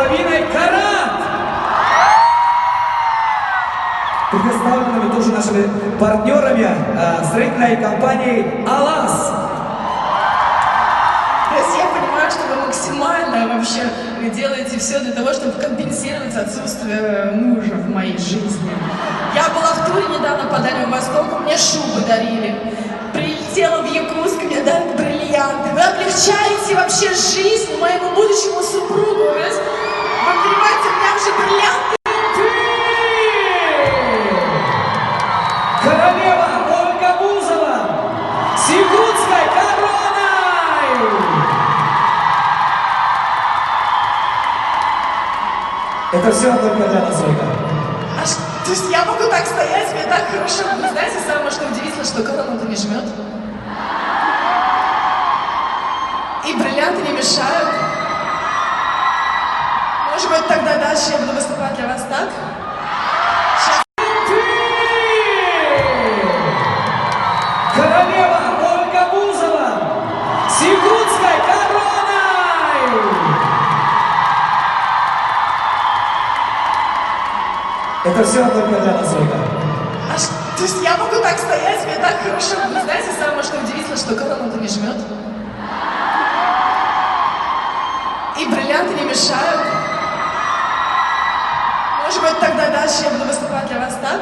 2,5 карат. Предоставленными тоже нашими партнерами строительной компанией «Алас». То есть я понимаю, что вы максимально вообще делаете все для того, чтобы компенсировать отсутствие мужа в моей жизни. Я была в туре недавно по Дальнему Востоку, мне шубы дарили. Прилетела в Якутск, мне дали бриллианты. Вы облегчаете вообще жизнь моему будущему супругу. Вы понимаете, у меня уже бриллианты. Королева Ольга Бузова с якутской короной! Это все только для нас, Ольга. То есть я могу так стоять, мне так хорошо. Вы знаете, самое что удивительно, что корону-то не жмет. И бриллианты не мешают. Может быть, тогда дальше я буду выступать для вас так? Королева Ольга Бузова с якутской короной! Это все только для нас, Ольга. То есть я могу так стоять, мне так хорошо. Вы знаете, самое что удивительно, что корону-то не жмет. И бриллианты не мешают. Может быть, тогда дальше я буду выступать для вас так?